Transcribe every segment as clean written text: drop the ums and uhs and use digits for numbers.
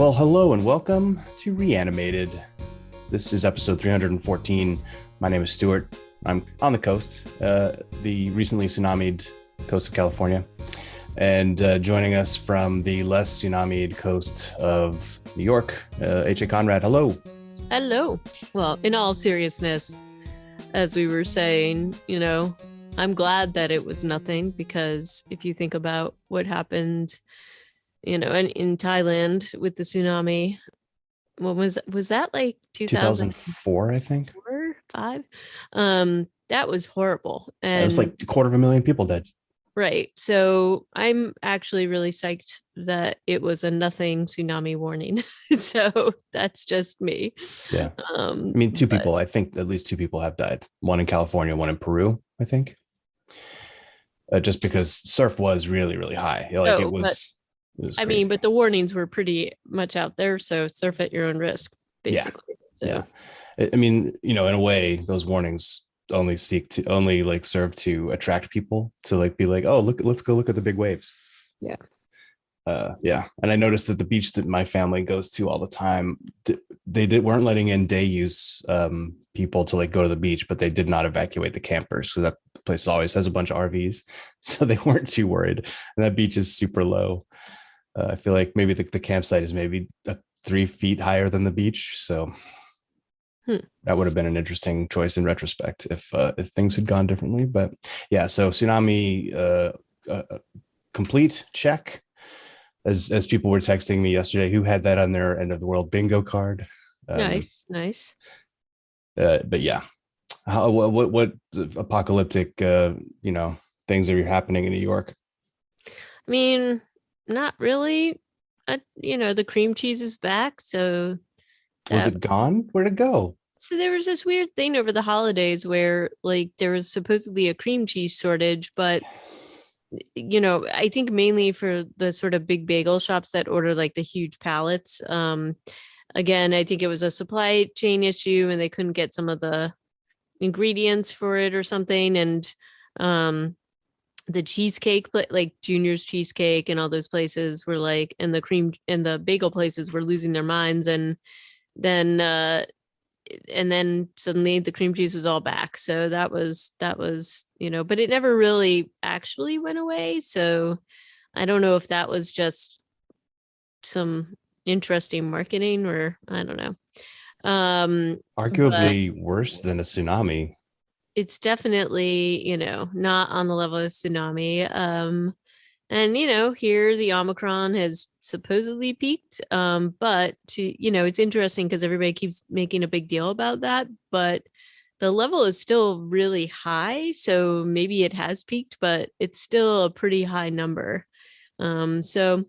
Well, hello and welcome to Reanimated. This is episode 314. My name is Stuart. I'm on the coast, the recently tsunamied coast of California. And joining us from the less tsunamied coast of New York, H.A. Conrad. Hello. Hello. Well, in all seriousness, as we were saying, I'm glad that it was nothing, because if you think about what happened, in Thailand with the tsunami, what was that, like 2004, I think. 5? That was horrible. It was And like 250,000 people dead. right. So I'm actually really psyched that it was a nothing tsunami warning. So that's just me. Yeah. I mean, two people, I think at least two people have died. One in California, one in Peru, I think. Just because surf was really, really high. It was I crazy. mean, but the warnings were pretty much out there. So surf at your own risk, basically. Yeah. I mean, in a way, those warnings only serve to attract people to be like, oh, let's go look at the big waves. Yeah. Yeah. And I noticed that the beach that my family goes to all the time, weren't letting in day use people to go to the beach, but they did not evacuate the campers. So that place always has a bunch of RVs. So they weren't too worried. And that beach is super low. I feel like maybe the campsite is maybe 3 feet higher than the beach. So that would have been an interesting choice in retrospect if things had gone differently. But yeah, so tsunami complete check. As people were texting me yesterday, who had that on their end of the world bingo card. Nice. But yeah, what apocalyptic things are happening in New York? I mean, not really. The cream cheese is back. So was it gone? Where'd it go? So there was this weird thing over the holidays where there was supposedly a cream cheese shortage, but I think mainly for the sort of big bagel shops that order the huge pallets. Again, I think it was a supply chain issue and they couldn't get some of the ingredients for it or something. And the cheesecake, like Junior's Cheesecake and all those places were and the cream and the bagel places were losing their minds. And then suddenly the cream cheese was all back. So that was, but it never really actually went away. So I don't know if that was just some interesting marketing, or I don't know. Arguably worse than a tsunami. It's definitely, not on the level of tsunami. And here the Omicron has supposedly peaked. But it's interesting because everybody keeps making a big deal about that, but the level is still really high. So maybe it has peaked, but it's still a pretty high number. So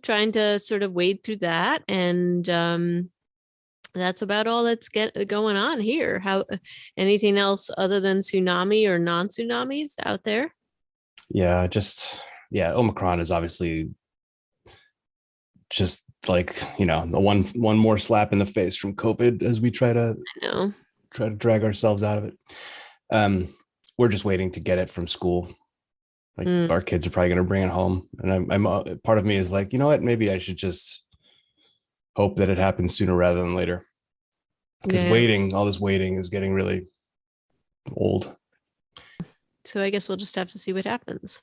trying to sort of wade through that, and that's about all that's going on here. How anything else other than tsunami or non-tsunamis out there? Yeah, Omicron is obviously just the one more slap in the face from COVID as we try to drag ourselves out of it. We're just waiting to get it from school. Our kids are probably going to bring it home, and I'm part of me is like, you know what, maybe I should just hope that it happens sooner rather than later, because all this waiting is getting really old. So I guess we'll just have to see what happens.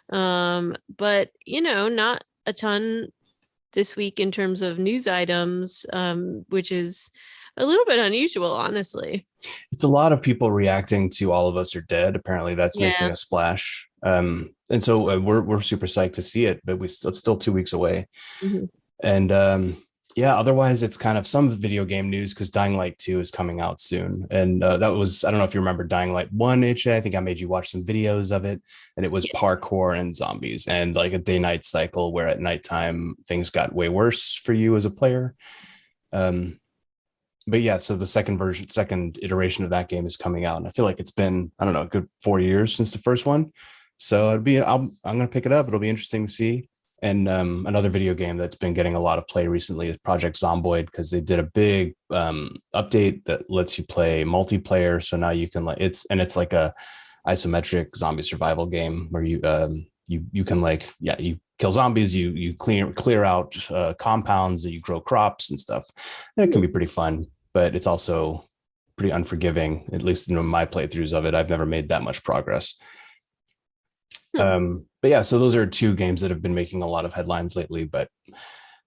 But not a ton this week in terms of news items, which is a little bit unusual, honestly. It's a lot of people reacting to All of Us Are Dead. Apparently that's making a splash. And so we're super psyched to see it, but it's still 2 weeks away. Mm-hmm. And otherwise it's kind of some video game news, because Dying Light 2 is coming out soon. And that was, I don't know if you remember Dying Light 1, HA. I think I made you watch some videos of it, and it was parkour and zombies and a day-night cycle where at nighttime things got way worse for you as a player. But yeah, so the second iteration of that game is coming out, and I feel like it's been, I don't know, a good 4 years since the first one. So I'm going to pick it up. It'll be interesting to see. And another video game that's been getting a lot of play recently is Project Zomboid, because they did a big update that lets you play multiplayer. So now you can it's like a isometric zombie survival game where you you can like, yeah, you kill zombies, you clear out compounds, you grow crops and stuff, and it can be pretty fun, but it's also pretty unforgiving, at least in my playthroughs of it. I've never made that much progress. Hmm. But yeah, so those are two games that have been making a lot of headlines lately, but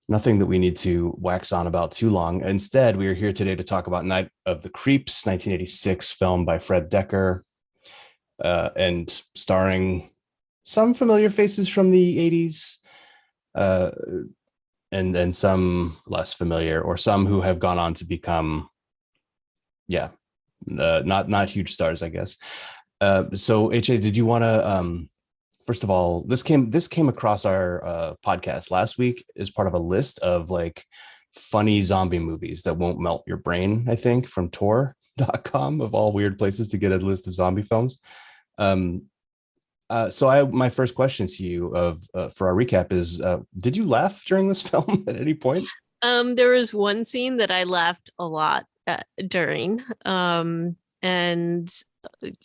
nothing that we need to wax on about too long. Instead, we are here today to talk about Night of the Creeps, 1986 film by Fred Dekker, and starring some familiar faces from the 80s, uh, and some less familiar, or some who have gone on to become, yeah, not huge stars, I guess. So HA, did you want to first of all, this came across our podcast last week as part of a list of like funny zombie movies that won't melt your brain, I think, from Tor.com, of all weird places to get a list of zombie films. Um, so my first question to you of for our recap is, did you laugh during this film at any point? There was one scene that I laughed a lot at, during, and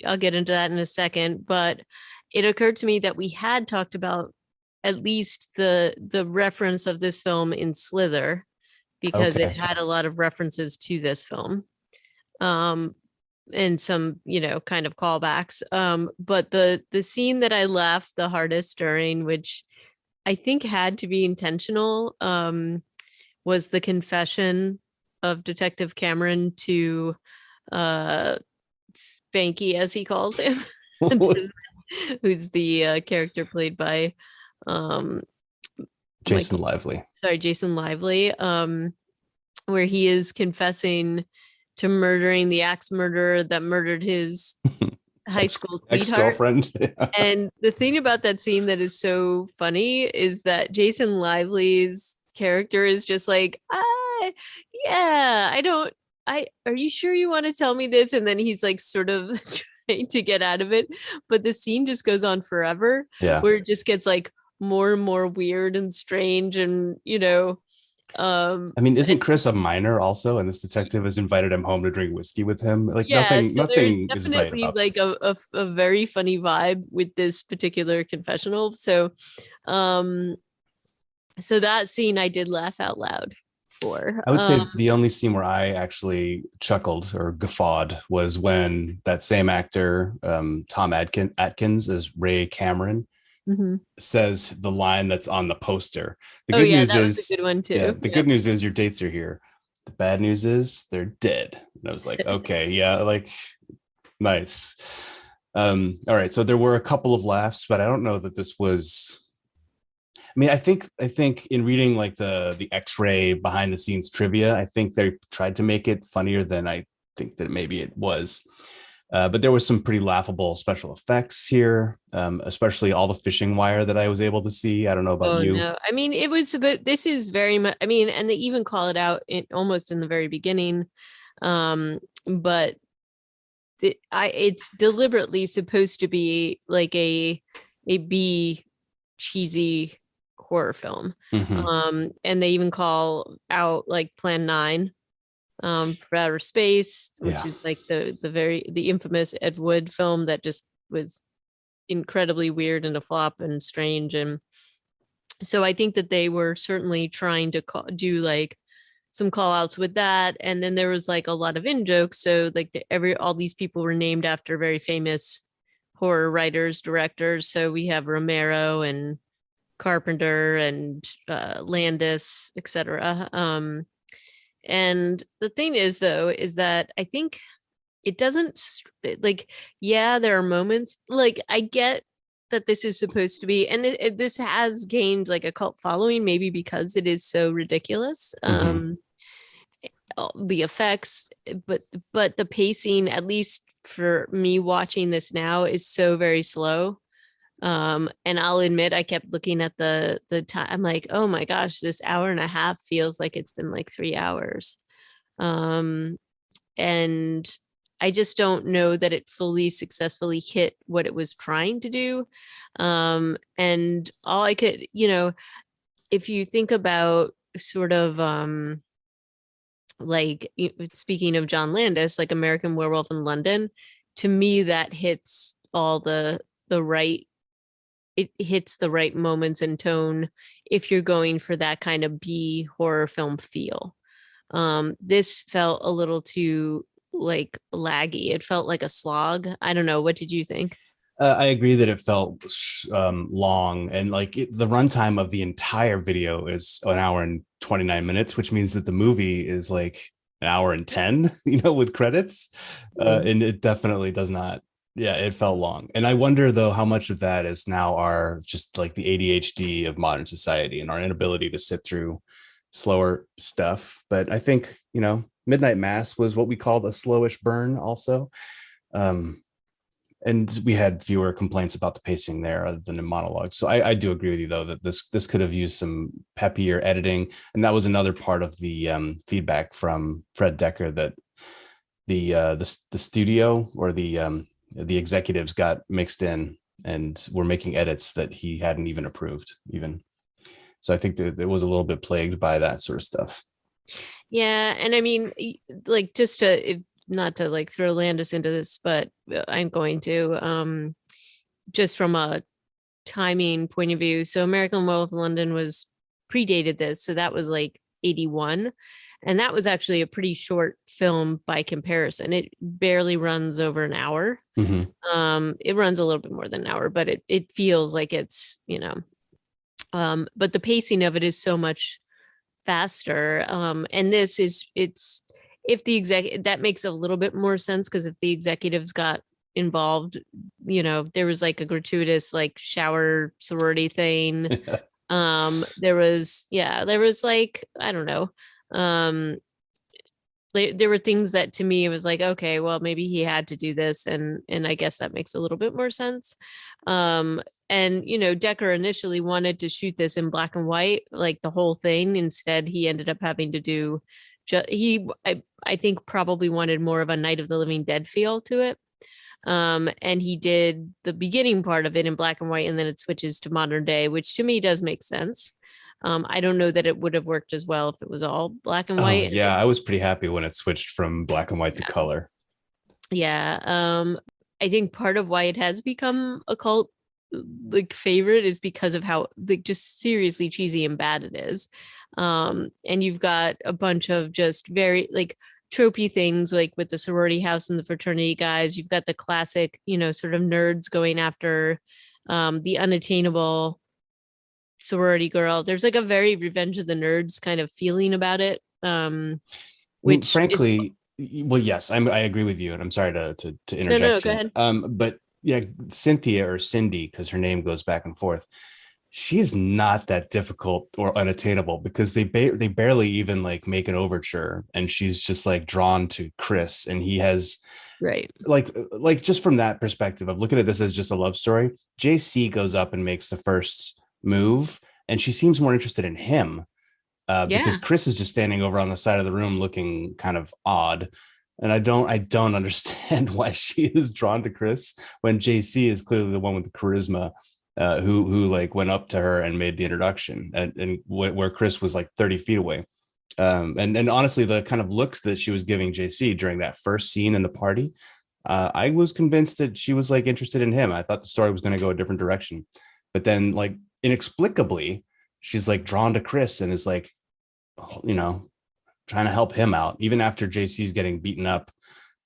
I'll get into that in a second. But it occurred to me that we had talked about at least the reference of this film in Slither, because it Okay. had a lot of references to this film. Um, and some, kind of callbacks. But the scene that I laughed the hardest during, which I think had to be intentional, was the confession of Detective Cameron to uh Spanky, as he calls him, who's the character played by um Jason Michael, Lively. sorry, Jason Lively, where he is confessing to murdering the axe murderer that murdered his high ex school ex sweetheart. girlfriend. And the thing about that scene that is so funny is that Jason Lively's character is just like, yeah, are you sure you want to tell me this? And then he's like sort of trying to get out of it. But the scene just goes on forever, Yeah. where it just gets like more and more weird and strange. And, I mean, isn't and Chris a minor also? And this detective has invited him home to drink whiskey with him. Like yeah, nothing, so there's nothing is right definitely about like this. a very funny vibe with this particular confessional. Um, so that scene I did laugh out loud for. I would say the only scene where I actually chuckled or guffawed was when that same actor, Tom Atkins, as Ray Cameron, Mhm. says the line that's on the poster. The Oh good yeah, news that was a is, good one yeah, too. the Yep. good news is your dates are here. The bad news is they're dead. And I was like, okay, yeah, like nice. All right. So there were a couple of laughs, but I don't know that this was. I mean, I think in reading like the X-ray behind the scenes trivia, I think they tried to make it funnier than I think that maybe it was. But there was some pretty laughable special effects here, especially all the fishing wire that I was able to see. I don't know about Oh you. no. I mean, it was but this is very much, I mean, and they even call it out in almost in the very beginning. But it's deliberately supposed to be like a B cheesy horror film. Hmm. And they even call out like Plan 9 for outer space, which Yeah. is like the infamous Ed Wood film that just was incredibly weird and a flop and strange. And so I think that they were certainly trying to do like some call outs with that. And then there was like a lot of in jokes. So like all these people were named after very famous horror writers, directors. So we have Romero and Carpenter and Landis, etc. And the thing is, though, is that I think it doesn't like, yeah, there are moments like I get that this is supposed to be, and this has gained like a cult following, maybe because it is so ridiculous. Hmm. The effects, but the pacing, at least for me watching this now, is so very slow. And I'll admit I kept looking at the time. I'm like, oh my gosh, this hour and a half feels like it's been like 3 hours. Um, and I just don't know that it fully successfully hit what it was trying to do. And all I could, if you think about sort of like speaking of John Landis, like American Werewolf in London, to me that hits all the right it hits the right moments and tone if you're going for that kind of B horror film feel. This felt a little too like laggy. It felt like a slog. I don't know. What did you think? I agree that it felt long, and like the runtime of the entire video is an hour and 29 minutes, which means that the movie is like an hour and 10, with credits. And it definitely does not. Yeah, it felt long. And I wonder though how much of that is now our just like the ADHD of modern society and our inability to sit through slower stuff. But I think, Midnight Mass was what we called a slowish burn also. Um, and we had fewer complaints about the pacing there other than in monologues. So I do agree with you though that this could have used some peppier editing, and that was another part of the feedback from Fred Decker, that the studio or the executives got mixed in and were making edits that he hadn't even approved even. So I think that it was a little bit plagued by that sort of stuff. Yeah, and I mean, like just to not to like throw Landis into this, but I'm going to just from a timing point of view. So American Werewolf in London was predated this, so that was like 81, and that was actually a pretty short film by comparison. It barely runs over an hour. It runs a little bit more than an hour, but it feels like it's, but the pacing of it is so much faster. And this is it's if the that makes a little bit more sense, because if the executives got involved, there was like a gratuitous like shower sorority thing. There was like, I don't know. There were things that to me it was like, okay, well maybe he had to do this, and I guess that makes a little bit more sense. And Decker initially wanted to shoot this in black and white, like the whole thing. Instead he ended up having to do I think probably wanted more of a Night of the Living Dead feel to it. And he did the beginning part of it in black and white, and then it switches to modern day, which to me does make sense. I don't know that it would have worked as well if it was all black and Oh white. yeah, I was pretty happy when it switched from black and white to color. Yeah. I think part of why it has become a cult like favorite is because of how like just seriously cheesy and bad it is. And you've got a bunch of just very like tropey things like with the sorority house and the fraternity guys. You've got the classic, sort of nerds going after the unattainable sorority girl. There's like a very Revenge of the Nerds kind of feeling about it. Which is Frankly, well, yes, I agree with you, and I'm sorry to no, interject go here. ahead. But yeah, Cynthia, or Cindy, because her name goes back and forth, she's not that difficult or unattainable, because they barely even like make an overture, and she's just like drawn to Chris, and he has Right. like just from that perspective of looking at this as just a love story. JC goes up and makes the first move, and she seems more interested in him, because Yeah. Chris is just standing over on the side of the room looking kind of odd. And I don't understand why she is drawn to Chris when JC is clearly the one with the charisma, who like went up to her and made the introduction, and where Chris was like 30 feet away. And honestly, the kind of looks that she was giving JC during that first scene in the party, I was convinced that she was like interested in him. I thought the story was going to go a different direction, but then like inexplicably, she's like drawn to Chris and is like, you know, trying to help him out, even after JC's getting beaten up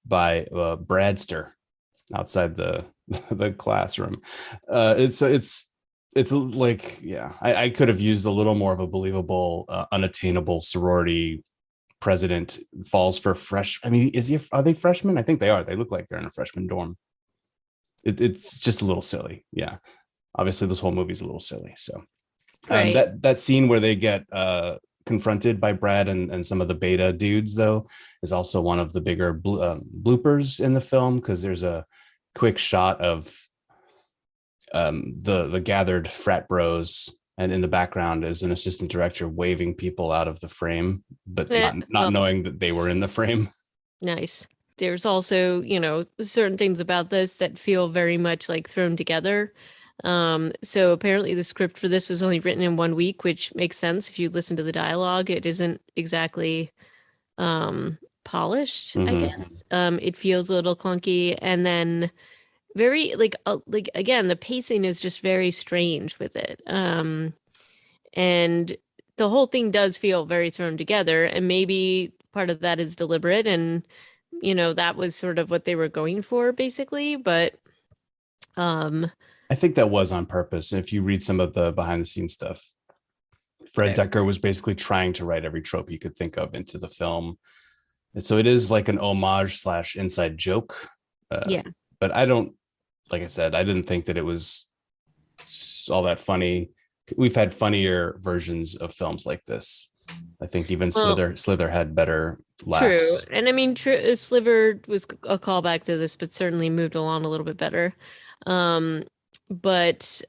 by Bradster outside the the classroom. It's like, yeah, I could have used a little more of a believable, unattainable sorority president falls for fresh. I mean, are they freshmen? I think they are. They look like they're in a freshman dorm. It's just a little silly. Yeah. Obviously this whole movie's a little silly. So Right. that scene where they get confronted by Brad and some of the beta dudes, though, is also one of the bigger bloopers in the film, because there's a quick shot of the gathered frat bros, and in the background is an assistant director waving people out of the frame, but not Well, knowing that they were in the frame. nice. There's also, certain things about this that feel very much like thrown together. So apparently the script for this was only written in 1 week, which makes sense if you listen to the dialogue. It isn't exactly polished, I Mm-hmm. guess. It feels a little clunky. And then very like again, the pacing is just very strange with it. And the whole thing does feel very thrown together, and maybe part of that is deliberate, and that was sort of what they were going for basically, but um I think that was on purpose. If you read some of the behind the scenes stuff, Fred fair. Decker was basically trying to write every trope he could think of into the film. And so it is like an homage slash inside joke. Yeah. But I don't, like I said, I didn't think that it was all that funny. We've had funnier versions of films like this. I think even Well, Slither had better true. laughs. And I mean, Sliver was a callback to this, but certainly moved along a little bit better. Um, but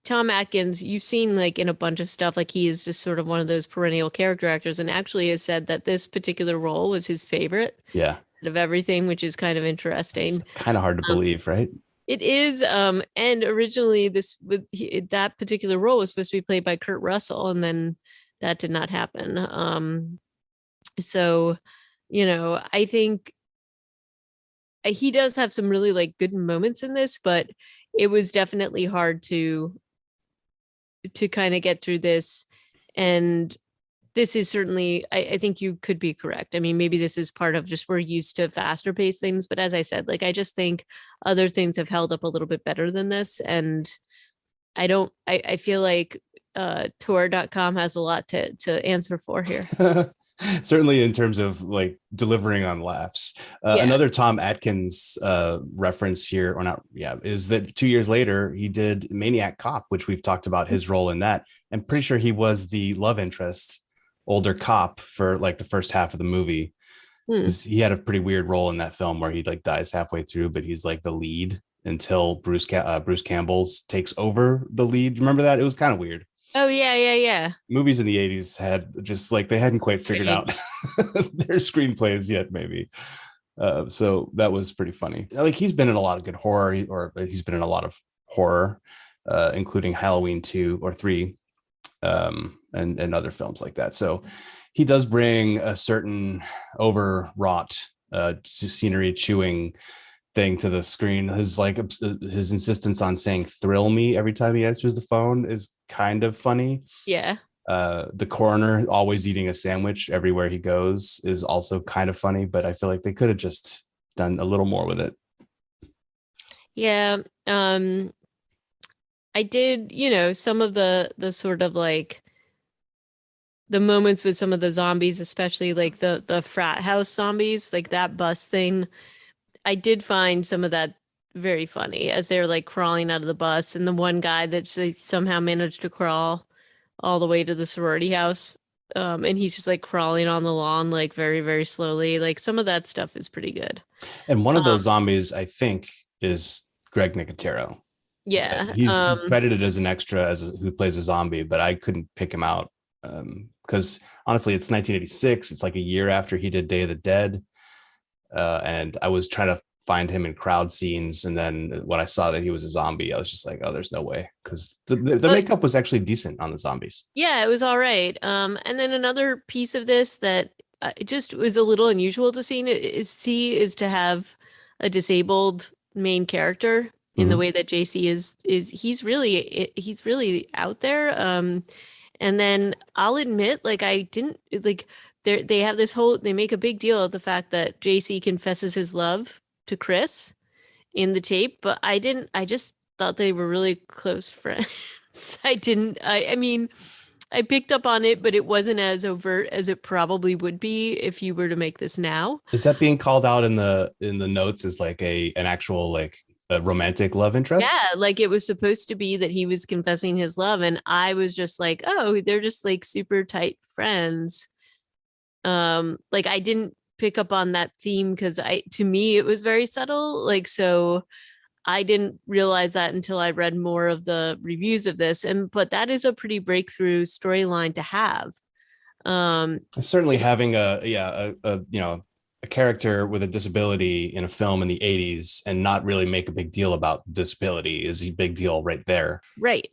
Tom Atkins, you've seen like in a bunch of stuff, like he is just sort of one of those perennial character actors, and actually has said that this particular role was his favorite Yeah, out of everything, which is kind of it's interesting. kind of hard to Um, believe, right? it is, and originally that particular role was supposed to be played by Kurt Russell, and then that did not happen. So I think he does have some really like good moments in this, but it was definitely hard to kind of get through this. And this is certainly, I think you could be correct. I mean, maybe this is part of just we're used to faster paced things, but as I said, like I just think other things have held up a little bit better than this. And I feel like tour.com has a lot to answer for here. Certainly in terms of like delivering on laughs. Yeah. Another Tom Atkins reference here, or not, yeah, is that 2 years later he did Maniac Cop, which we've talked about his role in that. I'm pretty sure he was the love interest, older cop for like the first half of the movie. Hmm. He had a pretty weird role in that film where he like dies halfway through, but he's like the lead until Bruce Campbell's takes over the lead. Remember that? It was kind of weird. Oh yeah, yeah, yeah. Movies in the 80s had just like they hadn't quite figured out Strange. their screenplays yet, maybe. So that was pretty funny. Like he's been in a lot of good horror, or he's been in a lot of horror, including Halloween 2 or 3, and other films like that. So he does bring a certain overwrought scenery chewing thing to the screen. His insistence on saying "thrill me" every time he answers the phone is kind of funny. Yeah. The coroner always eating a sandwich everywhere he goes is also kind of funny, but I feel like they could have just done a little more with it. Yeah. I did, some of the sort of like the moments with some of the zombies, especially like the frat house zombies, like that bus thing. I did find some of that very funny as they're like crawling out of the bus, and the one guy that like, somehow managed to crawl all the way to the sorority house. And he's just like crawling on the lawn, like very, very slowly. Like some of that stuff is pretty good. And one of those Um, zombies, I think, is Greg Nicotero. yeah. He's credited as an extra who plays a zombie, but I couldn't pick him out because honestly, it's 1986. It's like a year after he did Day of the Dead, and I was trying to find him in crowd scenes, and then when I saw that he was a zombie, I was just like, oh, there's no way, because the but makeup was actually decent on the zombies. yeah, it was all right. And then another piece of this that it just was a little unusual to see is to have a disabled main character in the Mhm. way that JC is he's really out there. And then I'll admit, like I didn't like they have this whole they make a big deal of the fact that JC confesses his love to Chris in the tape, but I just thought they were really close friends. I mean, I picked up on it, but it wasn't as overt as it probably would be if you were to make this now. Is that being called out in the notes as like an actual like a romantic love interest? Yeah, like it was supposed to be that he was confessing his love, and I was just like, oh, they're just like super tight friends. Like I didn't pick up on that theme because to me it was very subtle. Like so I didn't realize that until I read more of the reviews of this. But that is a pretty breakthrough storyline to have. Certainly And having a character with a disability in a film in the 80s and not really make a big deal about disability is a big deal right there. right.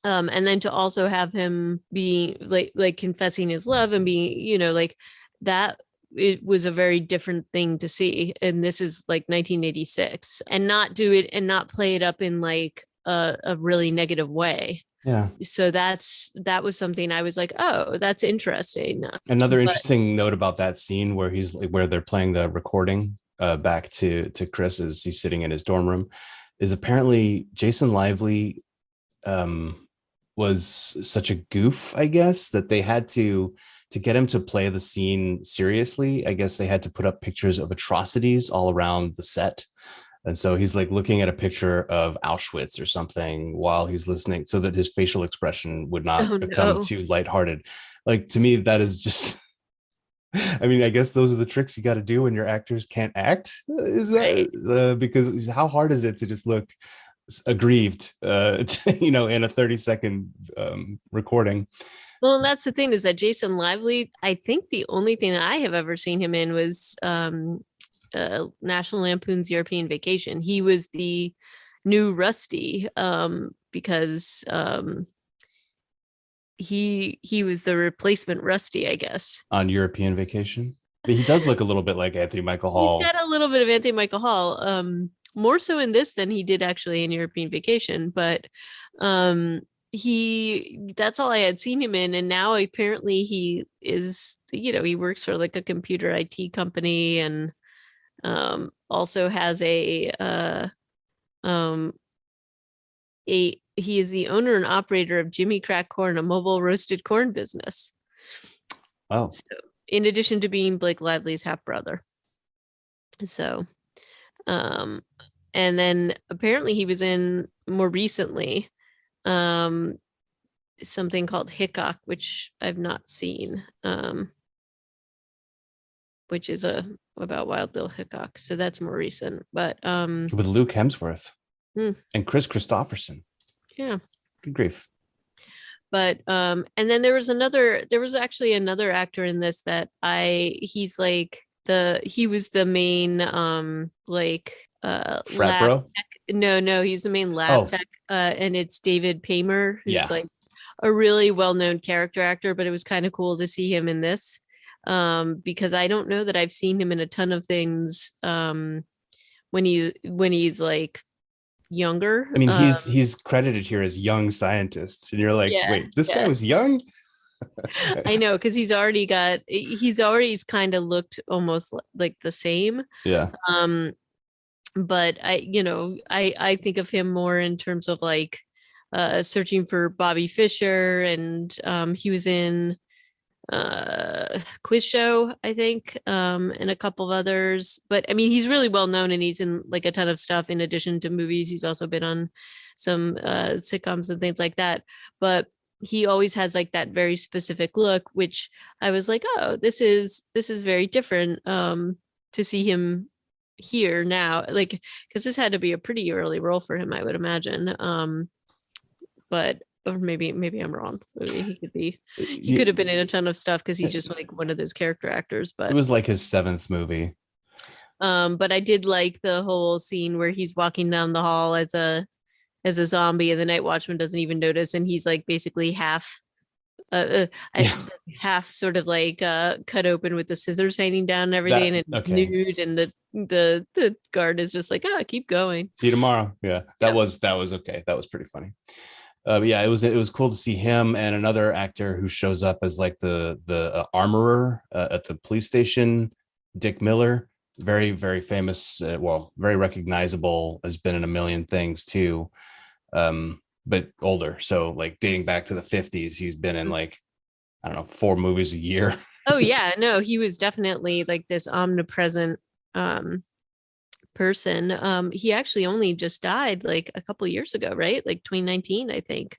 And then to also have him be like confessing his love and being, like that it was a very different thing to see. And this is like 1986, and not do it and not play it up in like a really negative way. Yeah. So that was something I was like, oh, that's interesting. Another But interesting note about that scene where he's like where they're playing the recording back to Chris as he's sitting in his dorm room is apparently Jason Lively was such a goof, I guess, that they had to get him to play the scene seriously. I guess they had to put up pictures of atrocities all around the set. And so he's like looking at a picture of Auschwitz or something while he's listening so that his facial expression would not oh become no. too lighthearted. Like to me, that is just, I mean, I guess those are the tricks you got to do when your actors can't act. Is Right. that because how hard is it to just look aggrieved, in a 30-second recording? Well, and that's the thing, is that Jason Lively, I think the only thing that I have ever seen him in was National Lampoon's European Vacation. He was the new Rusty, because he was the replacement Rusty, I guess. On European Vacation. But he does look a little bit like Anthony Michael He's Hall. got a little bit of Anthony Michael Hall, more so in this than he did actually in European Vacation. But that's all I had seen him in, and now apparently he is, he works for like a computer IT company, and also has um he is the owner and operator of Jimmy Crack Corn, a mobile roasted corn business. Oh, So, in addition to being Blake Lively's half brother. So, um, and then apparently he was in more recently, something called Hickok, which I've not seen, which is about Wild Bill Hickok. So that's more recent. But with Luke Hemsworth and Chris Christopherson. Yeah. Good grief. But and then there was actually another actor in this that he's like he was the main like Frat lab bro? tech. No, he's the main lab tech, and it's David Paymer, who's like a really well-known character actor, but it was kind of cool to see him in this, because I don't know that I've seen him in a ton of things when he's like younger. I mean, he's credited here as young scientist, and you're like, Yeah, wait, this guy was young? I know, because he's kind of looked almost like the same. Yeah. But I think of him more in terms of like Searching for Bobby Fischer, and he was in Quiz Show, I think, and a couple of others. But I mean, he's really well known, and he's in like a ton of stuff in addition to movies. He's also been on some sitcoms and things like that. But he always has like that very specific look, which I was like, oh, this is very different to see him here now, like, because this had to be a pretty early role for him, I would imagine. But or maybe I'm wrong. Maybe he could have been in a ton of stuff because he's just like one of those character actors. But it was like his 7th movie. But I did like the whole scene where he's walking down the hall as a zombie, and the night watchman doesn't even notice, and he's like basically half half sort of like cut open with the scissors hanging down and everything, and nude, and the guard is just like, keep going, see you tomorrow. That was okay. That was pretty funny. But yeah, it was cool to see him and another actor who shows up as like the armorer at the police station, Dick Miller, very, very famous, very recognizable, has been in a million things too, but older, so like dating back to the 50s. He's been in like, I don't know, 4 movies a year. Oh yeah, no, he was definitely like this omnipresent person. He actually only just died like a couple years ago, right? Like 2019, I think.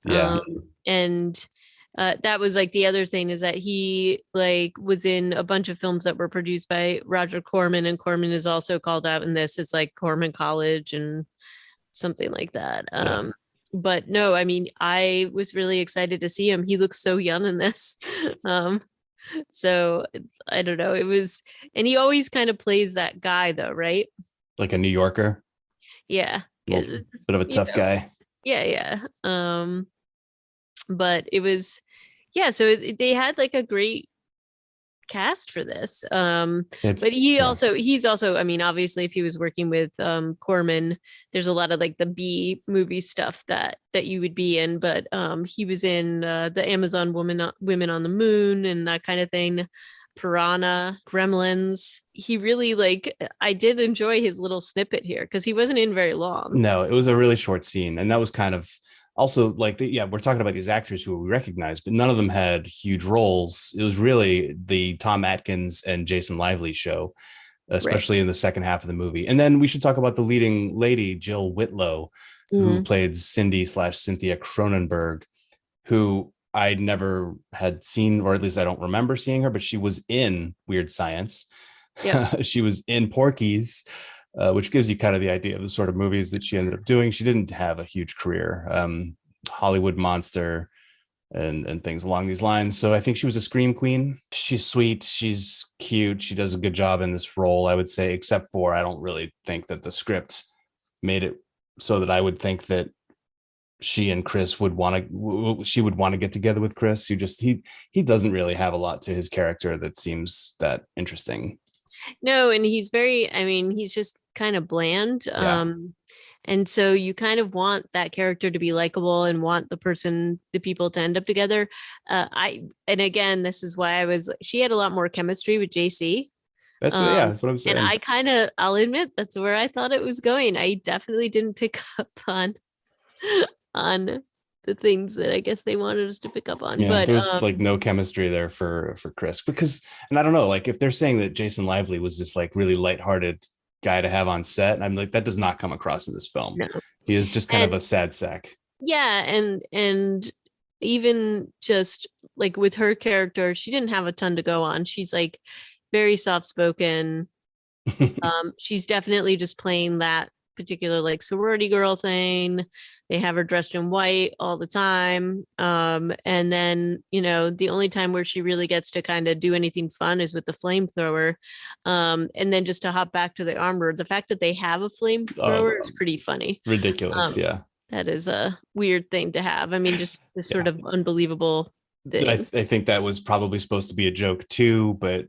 Yeah. And that was like the other thing, is that he like was in a bunch of films that were produced by Roger Corman, and Corman is also called out in this as like Corman College and something like that. But no, I mean, I was really excited to see him. He looks so young in this. So I don't know. It was, and he always kind of plays that guy though, right? Like a New Yorker. Yeah. Bit of a tough guy. Yeah. But it was, yeah. So they had like a great cast for this. It- But yeah. he's also, I mean, obviously if he was working with Corman, there's a lot of like the B movie stuff that you would be in, but he was in the Amazon Women on the Moon and that kind of thing. Piranha, Gremlins. He really like, I did enjoy his little snippet here because he wasn't in very long. No, it was a really short scene, and that was kind of also like yeah, we're talking about these actors who we recognize, but none of them had huge roles. It was really the Tom Atkins and Jason Lively show, Right. especially in the second half of the movie. And then we should talk about the leading lady, Jill Whitlow, who Mm. played Cindy slash Cynthia Cronenberg, who I never had seen, or at least I don't remember seeing her, but she was in Weird Science. Yep. She was in Porky's, which gives you kind of the idea of the sort of movies that she ended up doing. She didn't have a huge career, Hollywood Monster and things along these lines. So I think she was a scream queen. She's sweet. She's cute. She does a good job in this role, I would say, except for I don't really think that the script made it so that I would think that she and Chris would want to she would want to get together with Chris. He doesn't really have a lot to his character that seems that interesting. No, and he's very, I mean, he's just kind of bland. Yeah. And so you kind of want that character to be likable and want the people to end up together. And again, this is why she had a lot more chemistry with JC. That's what I'm And saying. I'll admit that's where I thought it was going. I definitely didn't pick up on the things that I guess they wanted us to pick up on. Yeah, But there's like no chemistry there for Chris because, and I don't know, like if they're saying that Jason Lively was this like really lighthearted guy to have on set, I'm like that does not come across in this film. no. He is just kind of And a sad sack. yeah, and even just like with her character, she didn't have a ton to go on. She's like very soft spoken. She's definitely just playing that particular like sorority girl thing. They have her dressed in white all the time. And then, the only time where she really gets to kind of do anything fun is with the flamethrower. And then just to hop back to the armor, the fact that they have a Oh, flamethrower is pretty funny. ridiculous. Um, Yeah. that is a weird thing to have. I mean, just this sort Yeah. of unbelievable thing. I think that was probably supposed to be a joke too, but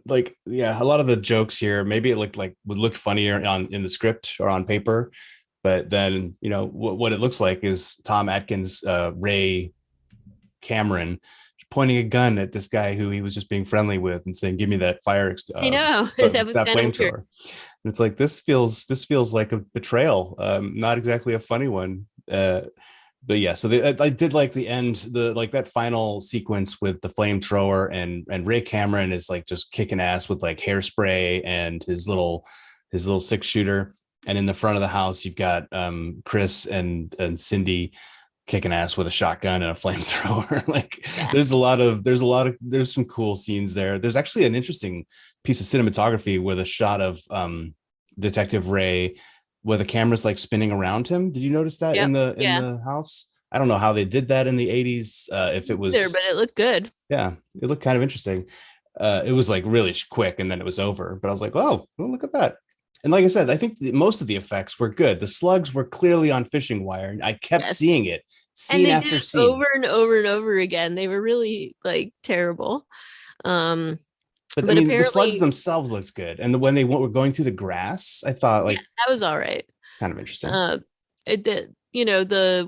like yeah, a lot of the jokes here, maybe it would look funnier in the script or on paper, but then what it looks like is Tom Atkins, Ray Cameron pointing a gun at this guy who he was just being friendly with and saying, "Give me that I know that was that kind of weird. flamethrower." And it's like this feels like a betrayal, not exactly a funny one. But yeah, so I did like the end, the like that final sequence with the flamethrower and Ray Cameron is like just kicking ass with like hairspray and his little 6-shooter. And in the front of the house, you've got Chris and Cindy kicking ass with a shotgun and a flamethrower. Like Yeah. there's some cool scenes there. There's actually an interesting piece of cinematography with a shot of Detective Ray where the camera's like spinning around him. Did you notice that Yep. in Yeah. the house? I don't know how they did that in the 80s. If it There, was, but it looked good. yeah, it looked kind of interesting. It was like really quick and then it was over. But I was like, oh, well, look at that. And like I said, I think most of the effects were good. The slugs were clearly on fishing wire. I kept Yes. seeing it, And scene they did after it scene. over and over and over again. They were really like terrible. Um, But I but mean, the slugs apparently, themselves looked good. And when they were going through the grass, I thought yeah, like that was all right. kind of interesting. Uh, the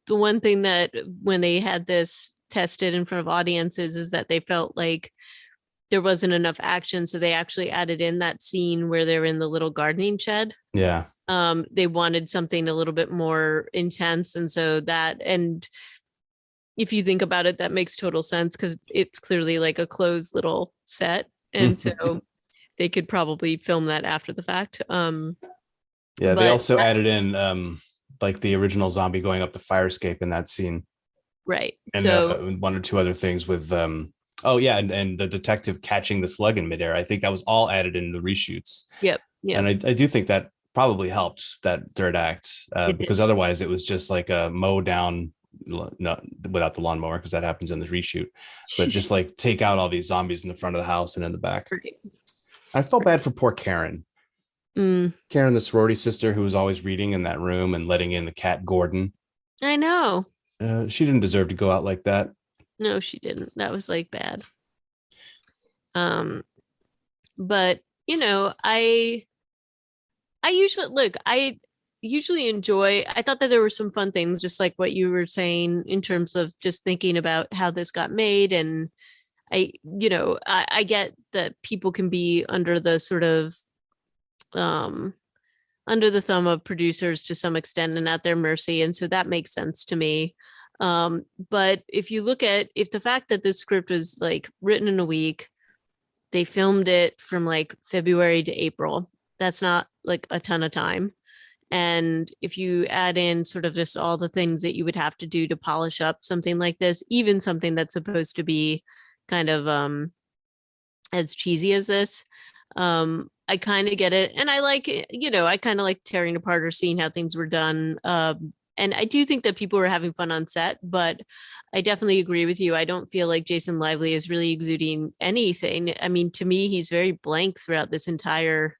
one thing that when they had this tested in front of audiences is that they felt like there wasn't enough action, so they actually added in that scene where they're in the little gardening shed. Yeah. They wanted something a little bit more intense, and if you think about it, that makes total sense because it's clearly like a closed little set, and so they could probably film that after the fact. Yeah, they But also added in like the original zombie going up the fire escape in that scene, right, and so one or two other things with oh yeah, and the detective catching the slug in midair. I think that was all added in the reshoots, yep, and I do think that probably helped that third act it because did. otherwise it was just like a mow down, not without the lawnmower because that happens in the reshoot, but just like take out all these zombies in the front of the house and in the back. Right. I felt bad for poor Karen. Mm, Karen, the sorority sister who was always reading in that room and letting in the cat Gordon. I know. She didn't deserve to go out like that. No, she didn't. That was like bad. Um, but you know, I usually look, I usually enjoy, I thought that there were some fun things, just like what you were saying in terms of just thinking about how this got made. And I get that people can be under the sort of um under the thumb of producers to some extent and at their mercy. And so that makes sense to me. But if you look at if the fact that this script was like written in a week, they filmed it from like February to April. That's not like a ton of time. And if you add in sort of just all the things that you would have to do to polish up something like this, even something that's supposed to be kind of as cheesy as this, I kind of get it. And I like it, I kind of like tearing apart or seeing how things were done. And I do think that people were having fun on set, but I definitely agree with you. I don't feel like Jason Lively is really exuding anything. I mean, to me, he's very blank throughout this entire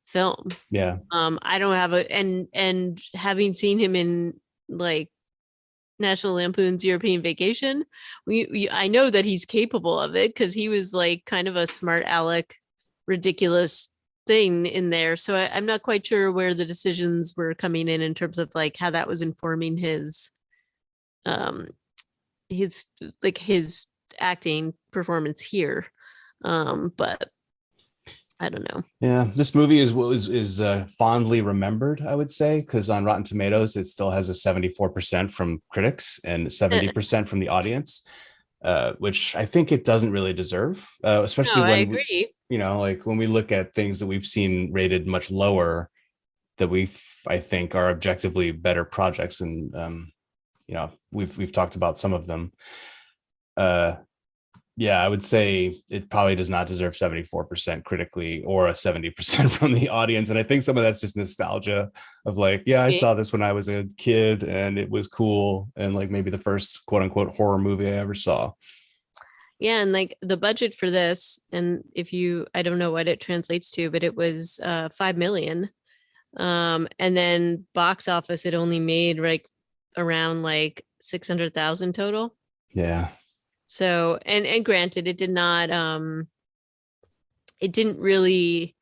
film. Yeah. I don't have a and having seen him in like National Lampoon's European Vacation, I know that he's capable of it because he was like kind of a smart aleck, ridiculous thing in there. So I'm not quite sure where the decisions were coming in terms of like how that was informing um his his acting performance here. But I don't know. Yeah, this movie is fondly remembered, I would say, because on Rotten Tomatoes it still has a 74% from critics and 70% from the audience, which I think it doesn't really deserve, especially No, I when agree. like when we look at things that we've seen rated much lower that I think are objectively better projects, and we've talked about some of them. Yeah, I would say it probably does not deserve 74% critically or a 70% from the audience. And I think some of that's just nostalgia of like, yeah, I saw this when I was a kid and it was cool. And like maybe the first quote unquote horror movie I ever saw. Yeah, and like the budget for this, and I don't know what it translates to, but it was 5 million. And then box office, it only made like around like 600,000 total. Yeah. So, and granted, it didn't really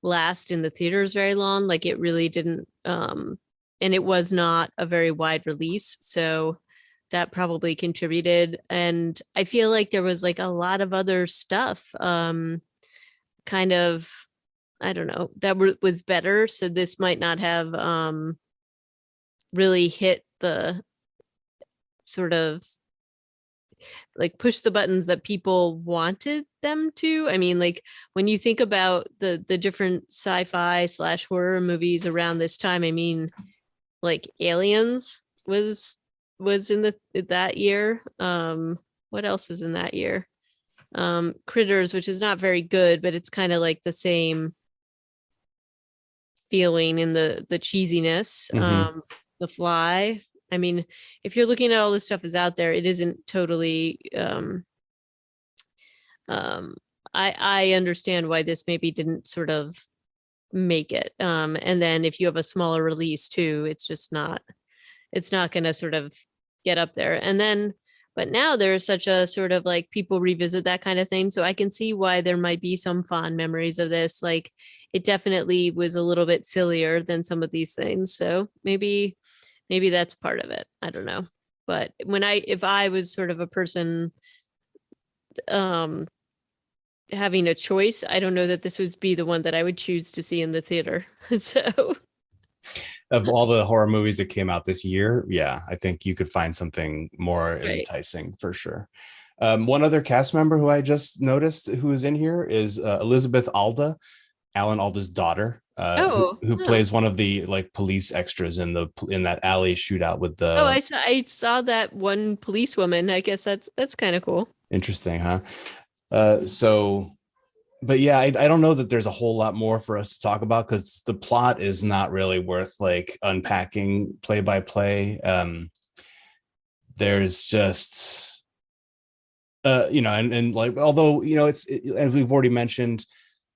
last in the theaters very long. Like it really didn't, and it was not a very wide release. So that probably contributed. And I feel like there was like a lot of other stuff, kind of, I don't know, that was better. So this might not have really hit the sort of like push the buttons that people wanted them to. I mean, like when you think about the different sci-fi slash horror movies around this time, I mean, like Aliens was in that year. What else is in that year? Critters, which is not very good, but it's kind of like the same feeling in the cheesiness. Mm-hmm. The Fly. I mean, if you're looking at all this stuff is out there, it isn't totally um I understand why this maybe didn't sort of make it. And then if you have a smaller release too, it's not going to sort of get up there. And then but now there's such a sort of like people revisit that kind of thing. So I can see why there might be some fond memories of this. Like it definitely was a little bit sillier than some of these things. So maybe that's part of it. I don't know. But if I was sort of a person um having a choice, I don't know that this would be the one that I would choose to see in the theater. So Of all the horror movies that came out this year, yeah, I think you could find something more right. enticing for sure. One other cast member who I just noticed who is in here is Elizabeth Alda, Alan Alda's daughter, who plays one of the like police extras in that alley shootout with the. Oh, I saw that one policewoman. I guess that's kind of cool. Interesting, huh? But yeah, I don't know that there's a whole lot more for us to talk about because the plot is not really worth like unpacking play by play. There's just and like although it's as we've already mentioned,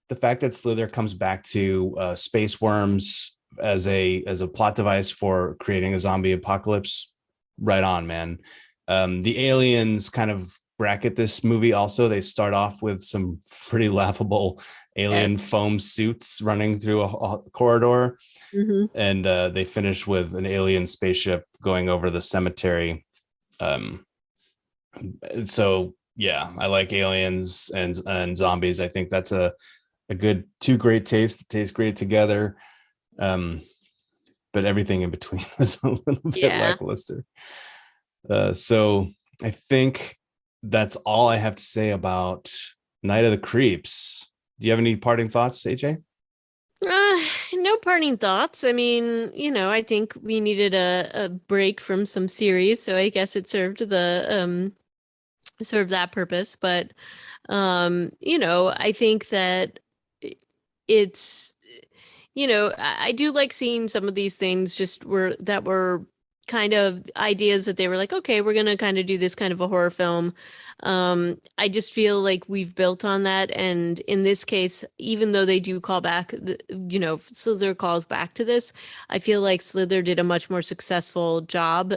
the fact that Slither comes back to space worms as a plot device for creating a zombie apocalypse, right on, man. The aliens kind of bracket this movie also. They start off with some pretty laughable alien Yes. foam suits running through a corridor, Hmm. and they finish with an alien spaceship going over the cemetery. Um, so yeah, I like aliens and zombies. I think that's a good two great tastes that taste great together. Um, but everything in between was a little bit Yeah. lackluster. So I think that's all I have to say about Night of the Creeps. Do you have any parting thoughts, AJ? Uh, no parting thoughts. I mean, I think we needed a break from some series, so I guess it served that purpose. But I think that it's I do like seeing some of these things were kind of ideas that they were like, okay, we're gonna kind of do this kind of a horror film. I just feel like we've built on that, and in this case, even though they do call back, Slither calls back to this, I feel like Slither did a much more successful job,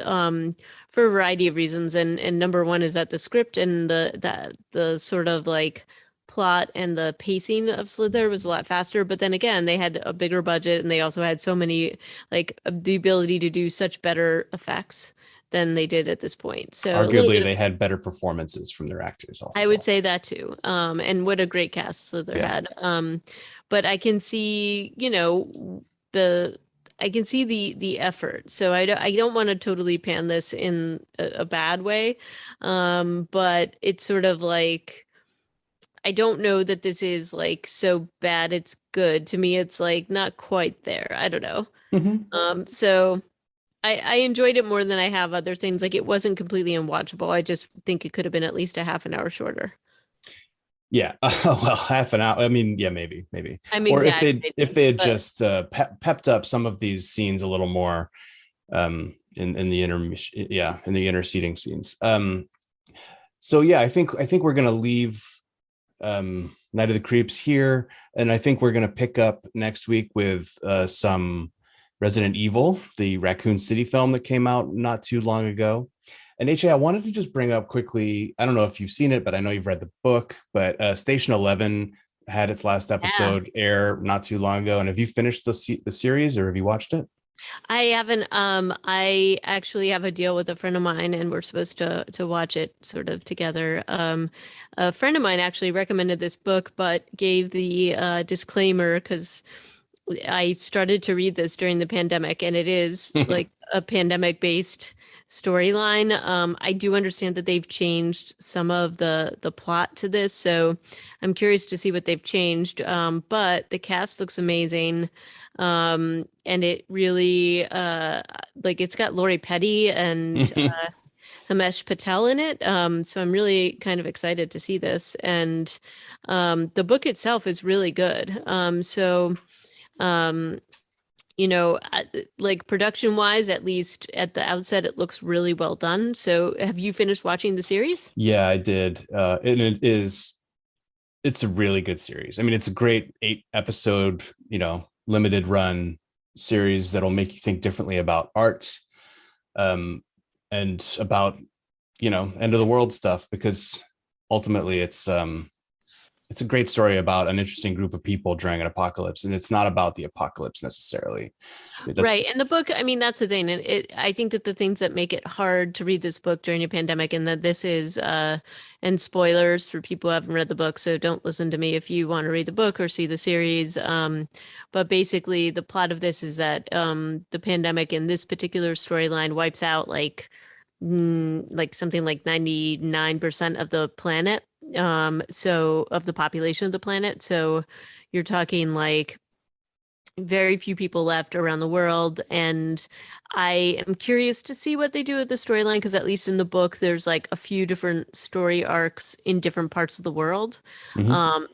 for a variety of reasons, and number one is that the script and the sort of like plot and the pacing of Slither was a lot faster. But then again, they had a bigger budget and they also had so many, like, the ability to do such better effects than they did at this point. So a little Arguably, bit of, they had better performances from their actors I would also. say that too. And what a great cast Slither Yeah. had. But I can see, the I can see the effort. So I don't want to totally pan this in a bad way. But it's sort of like I don't know that this is like so bad it's good. To me, it's like not quite there. I don't know. Mhm. So I enjoyed it more than I have other things. Like it wasn't completely unwatchable. I just think it could have been at least a half an hour shorter. Yeah. Well, half an hour. I mean, yeah, maybe. I'm Or if exaggerating, they had but just pepped up some of these scenes a little more in the in the interceding scenes. So yeah, I think we're gonna leave Night of the Creeps here, and I think we're gonna pick up next week with some Resident Evil, the Raccoon City film that came out not too long ago. And HA, I wanted to just bring up quickly. I don't know if you've seen it, but I know you've read the book. But Station 11 had its last yeah. episode air not too long ago. And have you finished the series, or have you watched it? I haven't I actually have a deal with a friend of mine and we're supposed to watch it sort of together. A friend of mine actually recommended this book but gave the disclaimer because I started to read this during the pandemic, and it is like a pandemic based storyline. I do understand that they've changed some of the plot to this, so I'm curious to see what they've changed. But the cast looks amazing. And it really like it's got Lori Petty and Himesh Patel in it. So I'm really kind of excited to see this. And the book itself is really good. Um, like production wise, at least at the outset, it looks really well done. So have you finished watching the series? Yeah, I did. And it's a really good series. I mean, it's a great 8 episode, limited run series that'll make you think differently about art, um, and about, end of the world stuff, because ultimately it's a great story about an interesting group of people during an apocalypse, and it's not about the apocalypse necessarily. That's Right. And the book, I mean, that's the thing. And I think that the things that make it hard to read this book during a pandemic, and that this is, and spoilers for people who haven't read the book. So don't listen to me if you want to read the book or see the series. But basically, the plot of this is that the pandemic in this particular storyline wipes out like something like 99% of the planet. So of the population of the planet. So you're talking like very few people left around the world. And I am curious to see what they do with the storyline because at least in the book, there's like a few different story arcs in different parts of the world. Mhm.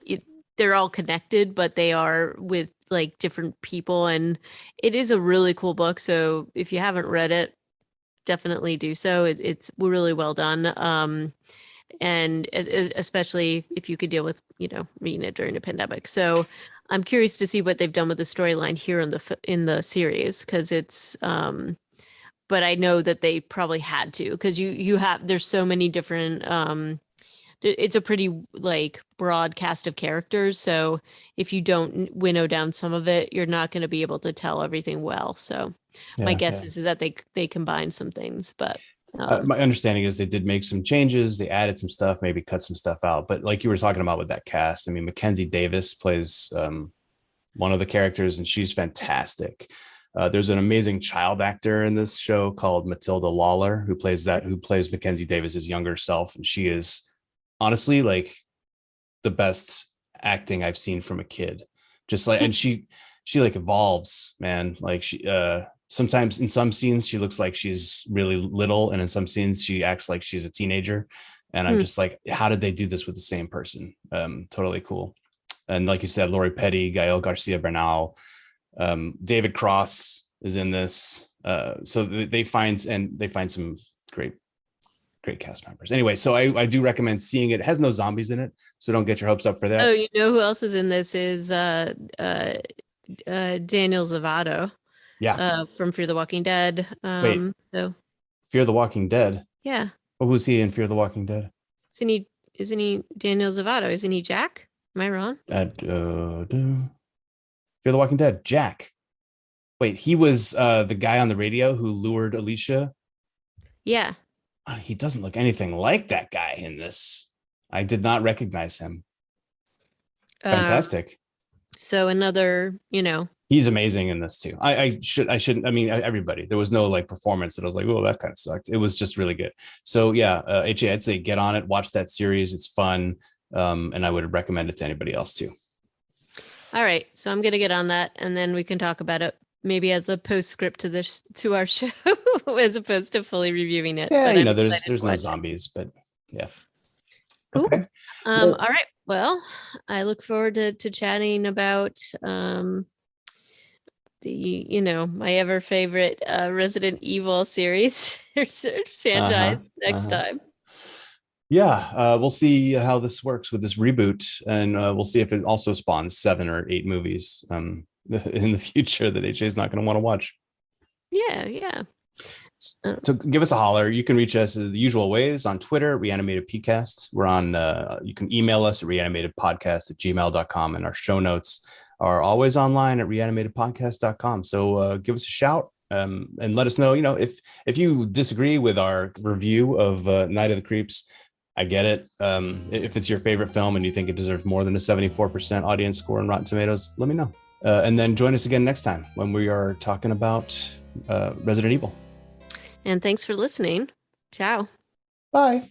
They're all connected, but they are with like different people. And it is a really cool book. So if you haven't read it, definitely do so. It's really well done. And especially if you could deal with, reading it during a pandemic. So I'm curious to see what they've done with the storyline here in the series because it's but I know that they probably had to because you have there's so many different it's a pretty like broad cast of characters. So if you don't winnow down some of it, you're not going to be able to tell everything well. So my Yeah, guess yeah. is that they combine some things, but My understanding is they did make some changes. They added some stuff, maybe cut some stuff out. But like you were talking about with that cast, I mean, Mackenzie Davis plays one of the characters, and she's fantastic. There's an amazing child actor in this show called Matilda Lawler who plays Mackenzie Davis's younger self, and she is honestly like the best acting I've seen from a kid. Just like, and she like evolves, man. Like sometimes in some scenes she looks like she's really little, and in some scenes she acts like she's a teenager. And I'm Hmm. just like, how did they do this with the same person? Totally cool. And like you said, Lori Petty, Gael Garcia Bernal, David Cross is in this. So they find some great cast members. Anyway, so I do recommend seeing it. It has no zombies in it, so don't get your hopes up for Oh, that. you know who else is in this is Daniel Zavato Yeah. from Fear the Walking Dead. Wait, So Fear the Walking Dead. yeah, Oh, who's he in Fear the Walking Dead? isn't he Daniel Zavato? Isn't he Jack? Am I wrong? Fear the Walking Dead. Jack. Wait, he was the guy on the radio who lured Alicia. Yeah. He doesn't look anything like that guy in this. I did not recognize him. Fantastic. So another, He's amazing in this too. I shouldn't. I mean, everybody. There was no like performance that I was like, oh, that kind of sucked. It was just really good. So yeah, HA, I'd say get on it, watch that series. It's fun, and I would recommend it to anybody else too. All right. So I'm gonna get on that, and then we can talk about it maybe as a postscript to our show, as opposed to fully reviewing it. Yeah, But I'm there's excited to no watch it. zombies, but yeah. Cool. Okay. Well, All right. Well, I look forward to chatting about my ever favorite Resident Evil series or franchise next time. Yeah, we'll see how this works with this reboot, and we'll see if it also spawns 7 or 8 movies in the future that HA is not going to want to watch. Yeah. So give us a holler. You can reach us the usual ways on Twitter, Reanimated PCast. We're on, you can email us at reanimatedpodcast@gmail.com, and our show notes are always online at reanimatedpodcast.com. So give us a shout and let us know, if you disagree with our review of Night of the Creeps. I get it. If it's your favorite film and you think it deserves more than a 74% audience score on Rotten Tomatoes, let me know. And then join us again next time when we are talking about Resident Evil. And thanks for listening. Ciao. Bye.